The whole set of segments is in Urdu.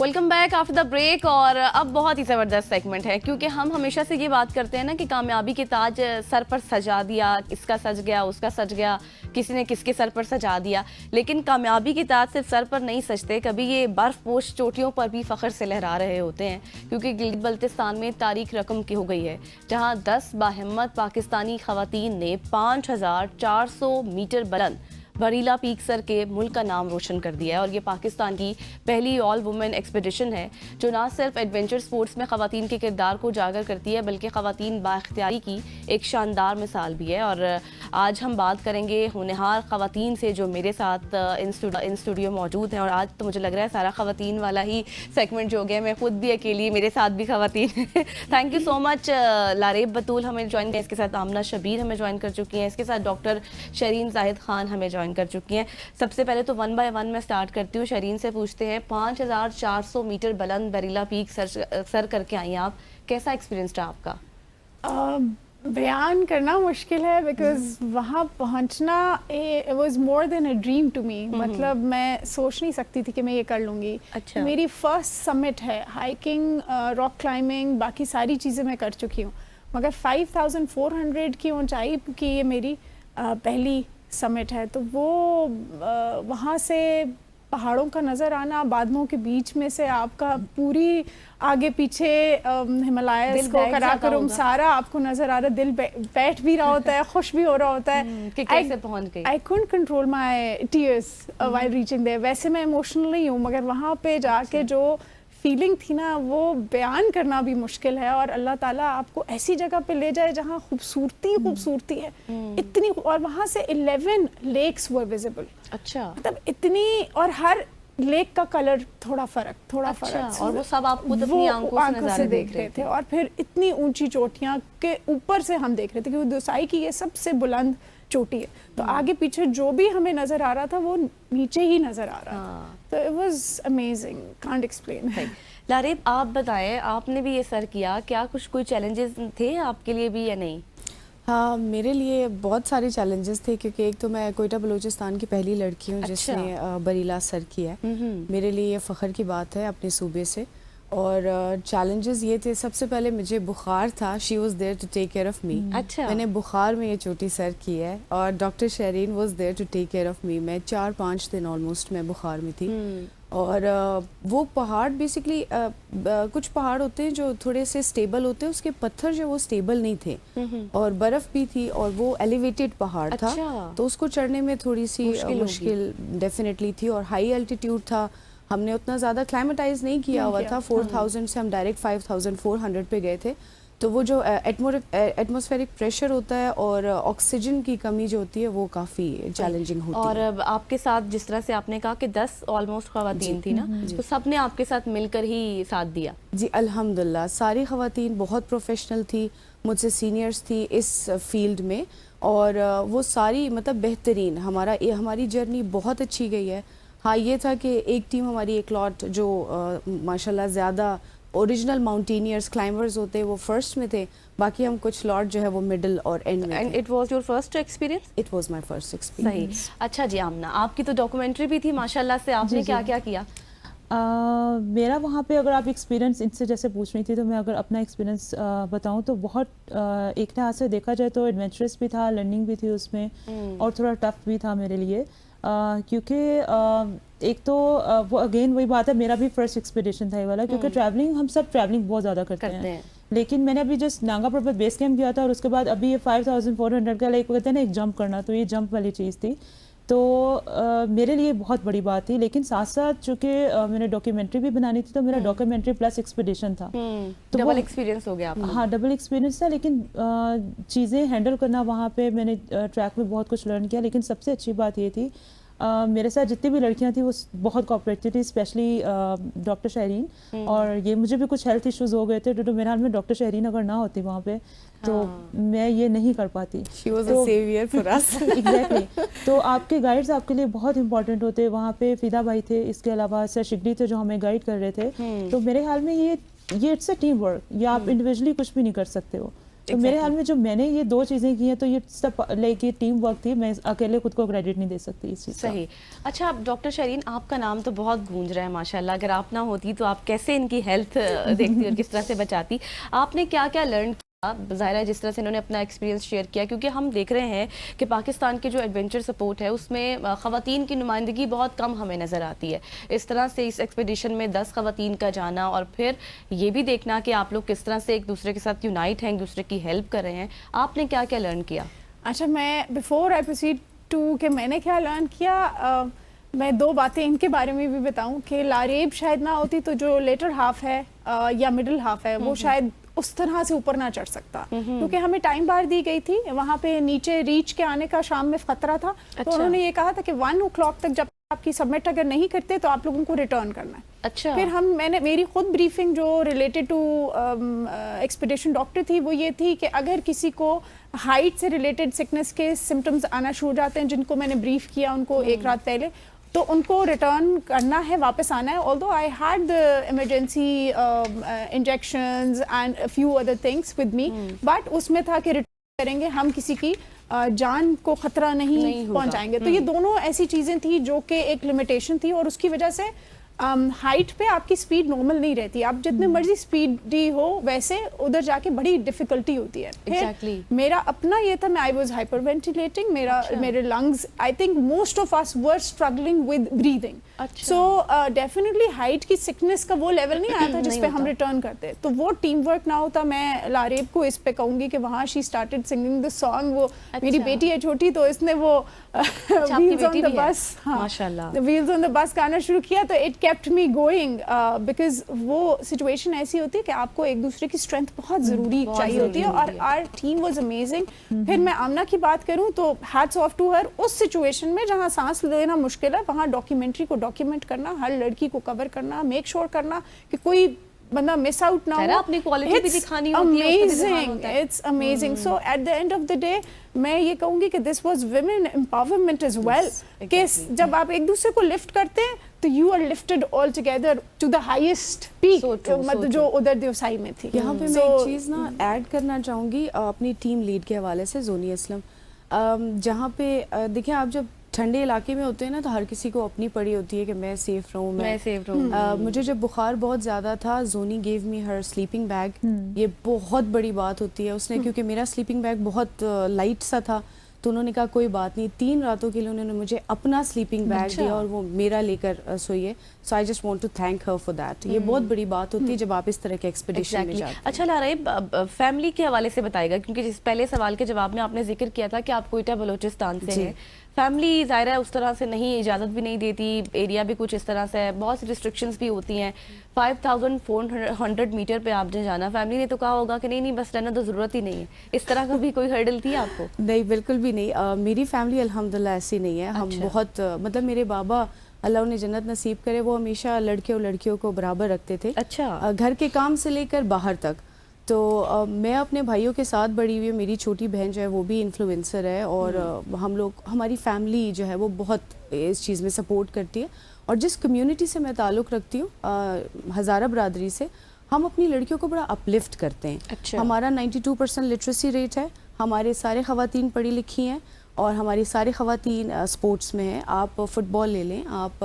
Welcome back after the break. اور اب بہت ہی زبردست سیگمنٹ ہے کیونکہ ہم ہمیشہ سے یہ بات کرتے ہیں نا کہ کامیابی کے تاج سر پر سجا دیا, اس کا سج گیا, اس کا سج گیا, کسی نے کس کے سر پر سجا دیا. لیکن کامیابی کے تاج صرف سر پر نہیں سجتے, کبھی یہ برف پوش چوٹیوں پر بھی فخر سے لہرا رہے ہوتے ہیں. کیونکہ گلگت بلتستان میں تاریخ رقم کی ہو گئی ہے, جہاں 10 باہمت پاکستانی خواتین نے 5400 میٹر بلند بریلا پیک سر کے ملک کا نام روشن کر دیا ہے. اور یہ پاکستان کی پہلی آل وومن ایکسپیڈیشن ہے جو نہ صرف ایڈونچر سپورٹس میں خواتین کے کردار کو اجاگر کرتی ہے بلکہ خواتین بااختیاری کی ایک شاندار مثال بھی ہے. اور آج ہم بات کریں گے ہونہار خواتین سے جو میرے ساتھ ان اسٹوڈیو موجود ہیں. اور آج تو مجھے لگ رہا ہے سارا خواتین والا ہی سیگمنٹ جو ہو گیا, میں خود بھی اکیلی, میرے ساتھ بھی خواتین ہیں. تھینک یو سو مچ. لاریب بطول ہمیں جوائن کیا, اس کے ساتھ آمنہ شبیر ہمیں جوائن کر چکی ہیں, اس کے ساتھ ڈاکٹر شرین زاہد خان ہمیں جوائن کر چکی ہیں. سب سے پہلے تو 1 بائی 1 میں سٹارٹ کرتی ہوں. شرین سے پوچھتے ہیں 5400 میٹر بلند بریلا پیک سر کر کے آئی ہیں آپ, کیسا ایکسپیرینس رہا آپ کا؟ بیان کرنا مشکل ہے بیکاز وہاں پہنچنا it was more than a dream to me. مطلب میں سوچ نہیں سکتی تھی کہ میں یہ کر لوں گی. میری فرسٹ سمٹ ہے, ہائکنگ, راک کلائمبنگ, باقی ساری چیزیں میں کر چکی ہوں, مگر 5400 کی اونچائی کی یہ میری پہلی سمٹ ہے. تو وہ وہاں سے پہاڑوں کا نظر آنا, بادلوں کے بیچ میں سے آپ کا پوری آگے پیچھے ہمالیاز کو قراقرم سارا آپ کو نظر آ رہا, دل بیٹھ بھی رہا ہوتا ہے, خوش بھی ہو رہا ہوتا ہے کہ کیسے پہنچ گئی. I couldn't control my tears while reaching there. ویسے میں ایموشنل نہیں ہوں, مگر وہاں پہ جا کے جو فیلنگ تھی نا وہ بیان کرنا بھی مشکل ہے. اور اللہ تعالیٰ آپ کو ایسی جگہ پہ لے جائے جہاں خوبصورتی ہے اتنی, اور وہاں سے 11 لیکس were visible. اچھا, مطلب اتنی, اور ہر لیک کا کلر تھوڑا فرق, اور وہ سب آپ خود اپنی آنکھوں سے دیکھ رہے تھے. اور پھر اتنی اونچی چوٹیاں کے اوپر سے ہم دیکھ رہے تھے کیونکہ دوسائی کی یہ سب سے بلند چوٹی ہے, تو آگے پیچھے جو بھی ہمیں نظر آ رہا تھا وہ نیچے ہی نظر آ رہا تھا. تو it was amazing, can't explain. Laraib آپ بتائیں, آپ نے بھی یہ سر کیا, کیا کوئی چیلنجز تھے آپ کے لیے بھی یا نہیں؟ ہاں, میرے لیے بہت سارے چیلنجز تھے کیونکہ ایک تو میں کوئٹہ بلوچستان کی پہلی لڑکی ہوں جس نے بریلا سر کیا ہے. میرے لیے یہ فخر کی بات ہے اپنے صوبے سے. اور چیلنجز یہ تھے, سب سے پہلے مجھے بخار تھا, she was there to take care of me. میں نے بخار میں یہ چوٹی سر کی ہے, اور doctor Shireen was there to take care of me. میں 4-5 دن آلموسٹ میں بخار میں تھی. اور وہ پہاڑ بیسکلی کچھ پہاڑ ہوتے ہیں جو تھوڑے سے اسٹیبل ہوتے ہیں, اس کے پتھر جو وہ اسٹیبل نہیں تھے, اور برف بھی تھی, اور وہ ایلیویٹڈ پہاڑ تھا, تو اس کو چڑھنے میں تھوڑی سی مشکل ڈیفینیٹلی تھی. اور ہائی الٹیٹیوڈ تھا, ہم نے اتنا زیادہ کلائمیٹائز نہیں کیا ہوا تھا. 4000 سے ہم ڈائریکٹ 5400 پہ گئے تھے. تو وہ جو ایٹماسفیرک پریشر ہوتا ہے اور آکسیجن کی کمی جو ہوتی ہے وہ کافی چیلنجنگ ہوتی ہے. اور آپ کے ساتھ جس طرح سے آپ نے کہا کہ 10 آلموسٹ خواتین تھی نا, تو سب نے آپ کے ساتھ مل کر ہی ساتھ دیا؟ جی الحمدللہ, ساری خواتین بہت پروفیشنل تھی, مجھ سے سینئرس تھی اس فیلڈ میں, اور وہ ساری مطلب بہترین. ہماری جرنی بہت اچھی گئی ہے. ہاں, یہ تھا کہ ایک ٹیم ہماری ایک لاٹ جو ماشاءاللہ زیادہ اوریجنل ماؤنٹینئرز کلائمبرز ہوتے وہ فرسٹ میں تھے, باقی ہم کچھ لاٹ جو ہے وہ مڈل اور اینڈ میں. And it was your first experience? It was my first experience. صحیح. اچھا جی آمنہ, آپ کی تو ڈاکومنٹری بھی تھی ماشاءاللہ سے, آپ نے کیا کیا کیا؟ میرا وہاں پہ اگر آپ ایکسپیرینس ان سے جیسے پوچھ رہی تھی, تو میں اگر اپنا ایکسپیرینس بتاؤں تو بہت ایک لحاظ سے دیکھا جائے تو ایڈونچرس بھی تھا, لرننگ بھی تھی اس میں, اور تھوڑا ٹف بھی تھا میرے لیے. کیونکہ ایک تو وہ اگین وہی بات ہے, میرا بھی فرسٹ ایکسپیڈیشن تھا یہ والا, کیونکہ ٹریولنگ ہم سب ٹریولنگ بہت زیادہ کرتے ہیں, لیکن میں نے ابھی جسٹ نانگا پربت بیس کیمپ کیا تھا, اور اس کے بعد ابھی یہ 5400 کا لائک کہتے ہیں نا ایک جمپ کرنا, تو یہ جمپ والی چیز تھی. تو میرے لیے بہت بڑی بات تھی. لیکن ساتھ ساتھ چونکہ میں نے ڈاکیومنٹری بھی بنانی تھی, تو میرا ڈاکیومنٹری پلس ایکسپیڈیشن تھا, تو ڈبل ایکسپیرینس ہو گیا. ہاں ڈبل ایکسپیرینس تھا. لیکن چیزیں ہینڈل کرنا وہاں پہ میں نے ٹریک میں بہت کچھ لرن کیا. لیکن سب سے اچھی بات یہ تھی, میرے ساتھ جتنی بھی لڑکیاں تھیں وہ بہت کوآپریٹو تھی, اسپیشلی ڈاکٹر شہرین. اور یہ مجھے بھی کچھ ہیلتھ ایشوز ہو گئے تھے, تو میرے حال میں ڈاکٹر شہرین اگر نہ ہوتی وہاں پہ تو میں یہ نہیں کر پاتی. She was a savior for us. Exactly. تو آپ کے گائیڈز آپ کے لیے بہت امپورٹنٹ ہوتے ہیں. وہاں پہ فدا بھائی تھے, اس کے علاوہ سر شگری تھے جو ہمیں گائیڈ کر رہے تھے. تو میرے خیال میں یہ اٹس اے ٹیم ورک, یا آپ انڈیویجولی کچھ بھی نہیں کر سکتے ہو. تو میرے خیال میں جو میں نے یہ 2 چیزیں کی ہیں تو یہ سب لائک یہ ٹیم ورک تھی, میں اکیلے خود کو کریڈٹ نہیں دے سکتی اس چیز کا. صحیح. اچھا ڈاکٹر شرین, آپ کا نام تو بہت گونج رہا ہے ماشاءاللہ, اگر آپ نہ ہوتی تو آپ کیسے ان کی ہیلتھ دیکھتی اور کس طرح سے بچاتی؟ آپ نے کیا کیا لرن کیا؟ ظاہر ہے جس طرح سے انہوں نے اپنا ایکسپیرینس شیئر کیا, کیونکہ ہم دیکھ رہے ہیں کہ پاکستان کے جو ایڈونچر سپورٹ ہے اس میں خواتین کی نمائندگی بہت کم ہمیں نظر آتی ہے. اس طرح سے اس ایکسپیڈیشن میں 10 خواتین کا جانا اور پھر یہ بھی دیکھنا کہ آپ لوگ کس طرح سے ایک دوسرے کے ساتھ یونائٹ ہیں, ایک دوسرے کی ہیلپ کر رہے ہیں, آپ نے کیا کیا لرن کیا؟ اچھا, میں بیفور آئی پروسیڈ ٹو کہ میں نے کیا لرن کیا, میں 2 باتیں ان کے بارے میں بھی بتاؤں کہ لاریب شاید نہ ہوتی تو جو لیٹر ہاف ہے یا مڈل ہاف ہے وہ شاید اس طرح سے اوپر نہ چڑھ سکتا, کیونکہ ہمیں ٹائم بار دی گئی تھی, وہاں پہ نیچے ریچ کے آنے کا شام میں خطرہ تھا. تو انہوں نے یہ کہا تھا کہ 1 o'clock تک جب آپ کی سبمٹ اگر نہیں کرتے تو آپ لوگوں کو ریٹرن کرنا ہے. اچھا. پھر میں نے میری خود بریفنگ جو ریلیٹڈ ٹو ایکسپیڈیشن ڈاکٹر تھی وہ یہ تھی کہ اگر کسی کو ہائٹ سے ریلیٹڈ سکنس کے سمٹمز آنا شروع ہو جاتے ہیں, جن کو میں نے بریف کیا ان کو 1 رات پہلے, تو ان کو ریٹرن کرنا ہے, واپس آنا ہے. although I had the emergency injections and a few other things with me, but اس میں تھا کہ ریٹرن کریں گے, ہم کسی کی جان کو خطرہ نہیں پہنچائیں گے. تو یہ دونوں ایسی چیزیں تھیں جو کہ ایک لمیٹیشن تھی, اور اس کی وجہ سے ہائٹ پہ آپ کی سپیڈ نارمل نہیں رہتی, آپ جتنے مرضی سپیڈی ہو ویسے ادھر جا کے بڑی ڈیفیکلٹی ہوتی ہے. پھر میرا اپنا یہ تھا, میں آئی واز ہائپر وینٹیلیٹنگ, میرے lungs I think most of us were struggling with breathing. So definitely height کی سکنس کا وہ لیول نہیں آیا تھا جس پہ ہم ریٹرن کرتے, تو وہ ٹیم ورک نہ ہوتا. میں لاریب کو اس پہ کہوں گی کہ وہاں she started singing the song, وہ میری بیٹی ہے چھوٹی تو اس نے وہ ویلز آن دا بس, ماشاءاللہ ویلز آن دا بس گانا شروع کیا, تو it kept me going because وہ سچویشن ایسی ہوتی ہے کہ آپ کو ایک دوسرے کی اسٹرینتھ بہت ضروری چاہیے ہوتی ہے, اور our team was amazing. پھر میں آمنہ کی بات کروں تو hats off to her, اس سچویشن میں جہاں سانس لینا مشکل ہے وہاں ڈاکیومنٹری کو ڈاکیومنٹ کرنا, ہر لڑکی کو کور کرنا, میک شور کرنا کہ کوئی بندہ مس آؤٹ نہ ہو. اپنی کوالٹی بھی دکھانی ہوتی ہے, amazing, it's amazing. So at the end of the day میں یہ کہوں گی کہ this was women empowerment as well, کہ جب آپ ایک دوسرے کو لفٹ کرتے ہیں تو you are lifted all together to the highest peak, مطلب جو ادھر دیوسائی میں تھی. یہاں پہ میں ایک چیز نا ایڈ کرنا چاہوں گی اپنی ٹیم لیڈ کے حوالے سے, زونی اسلم, جہاں پہ دیکھیں آپ جب ٹھنڈے علاقے میں ہوتے ہیں نا تو ہر کسی کو اپنی پڑی ہوتی ہے کہ میں سیف رہوں, میں سیف رہوں. مجھے جب بخار بہت زیادہ تھا, زونی گیو می ہر سلیپنگ بیگ. یہ بہت بڑی بات ہوتی ہے اس نے, کیونکہ میرا سلیپنگ بیگ بہت لائٹ سا تھا, تو انہوں نے کہا کوئی بات نہیں, 3 راتوں کے لیے انہوں نے مجھے اپنا سلیپنگ بیگ دیا اور وہ میرا لے کر سوئی ہے. So I just want to thank her for that. یہ بہت بڑی بات ہوتی ہے جب آپ اس طرح کے ایکسپیڈیشن میں جاتے ہیں. اچھا لاریب, فیملی کے حوالے سے بتائے گا, کیونکہ جس پہلے سوال کے جواب میں آپ نے ذکر کیا تھا کہ آپ کوئٹہ بلوچستان سے ہیں, فیملی ظاہر ہے اس طرح سے نہیں, اجازت بھی نہیں دیتی, ایریا بھی کچھ اس طرح سے ہے, بہت سی ریسٹرکشنز بھی ہوتی ہیں. 5400 میٹر پہ آپ نے جانا, فیملی نے تو کہا ہوگا کہ نہیں بس رہنا تو ضرورت ہی نہیں ہے, اس طرح کا بھی کوئی ہرڈل تھی آپ کو؟ نہیں بالکل بھی نہیں, میری فیملی الحمدللہ ایسی نہیں ہے. ہم بہت مطلب میرے بابا اللہ انہیں جنت نصیب کرے, وہ ہمیشہ لڑکے اور لڑکیوں کو برابر رکھتے تھے. اچھا. گھر کے کام سے لے کر باہر تک. تو میں اپنے بھائیوں کے ساتھ بڑی ہوئی, میری چھوٹی بہن جو ہے وہ بھی انفلوئنسر ہے, اور ہم لوگ, ہماری فیملی جو ہے وہ بہت اس چیز میں سپورٹ کرتی ہے. اور جس کمیونٹی سے میں تعلق رکھتی ہوں, ہزارہ برادری سے, ہم اپنی لڑکیوں کو بڑا اپلفٹ کرتے ہیں. ہمارا 92% لٹریسی ریٹ ہے, ہمارے سارے خواتین پڑھی لکھی ہیں, اور ہماری ساری خواتین سپورٹس میں ہیں. آپ فٹ بال لے لیں, آپ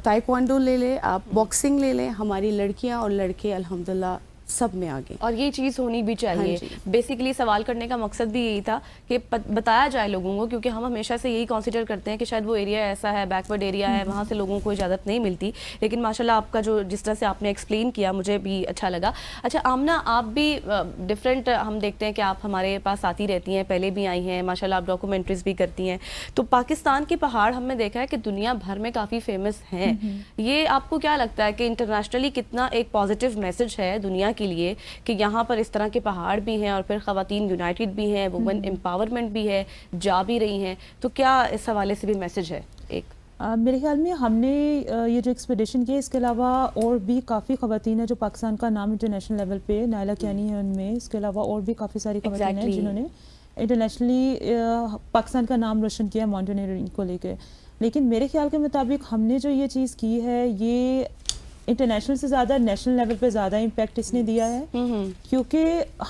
تائیکوانڈو لے لیں, آپ باکسنگ لے لیں, ہماری لڑکیاں اور لڑکے الحمدللہ سب میں آگے, اور یہ چیز ہونی بھی چاہیے. بیسیکلی سوال کرنے کا مقصد بھی یہی تھا کہ بتایا جائے لوگوں کو, کیونکہ ہم ہمیشہ سے یہی کنسیڈر کرتے ہیں کہ شاید وہ ایریا ایسا ہے, بیکورڈ ایریا ہے, وہاں سے لوگوں کو اجازت نہیں ملتی. لیکن ماشاءاللہ آپ کا جو جس طرح سے آپ نے ایکسپلین کیا مجھے بھی اچھا لگا. اچھا آمنہ, آپ بھی ڈفرینٹ, ہم دیکھتے ہیں کہ آپ ہمارے پاس آتی رہتی ہیں, پہلے بھی آئی ہیں ماشاءاللہ, آپ ڈاکومنٹریز بھی کرتی ہیں. تو پاکستان کے پہاڑ ہم نے دیکھا ہے کہ دنیا بھر میں کافی فیمس ہیں. یہ آپ کو کیا لگتا ہے کہ انٹرنیشنلی کتنا ایک پازیٹیو میسج ہے دنیا کے لیے کہ یہاں پر اس طرح کے پہاڑ بھی ہیں, اور پھر خواتین یونائٹڈ بھی ہیں, وومن امپاورمنٹ بھی ہے, جا بھی رہی ہیں, تو کیا اس حوالے سے بھی میسج ہے ایک؟ میرے خیال میں ہم نے یہ جو ایکسپیڈیشن کی, اس کے علاوہ اور بھی کافی خواتین ہیں جو پاکستان کا نام انٹرنیشنل لیول پہ, نائلہ کیانی ہے ان میں, اس کے علاوہ اور بھی کافی ساری خواتین ہیں جنہوں نے انٹرنیشنلی پاکستان کا نام روشن کیا ماؤنٹینئرنگ کو لے کے. لیکن میرے خیال کے مطابق ہم نے جو یہ چیز کی ہے, یہ انٹرنیشنل سے زیادہ نیشنل لیول پہ زیادہ امپیکٹ اس نے دیا ہے, کیونکہ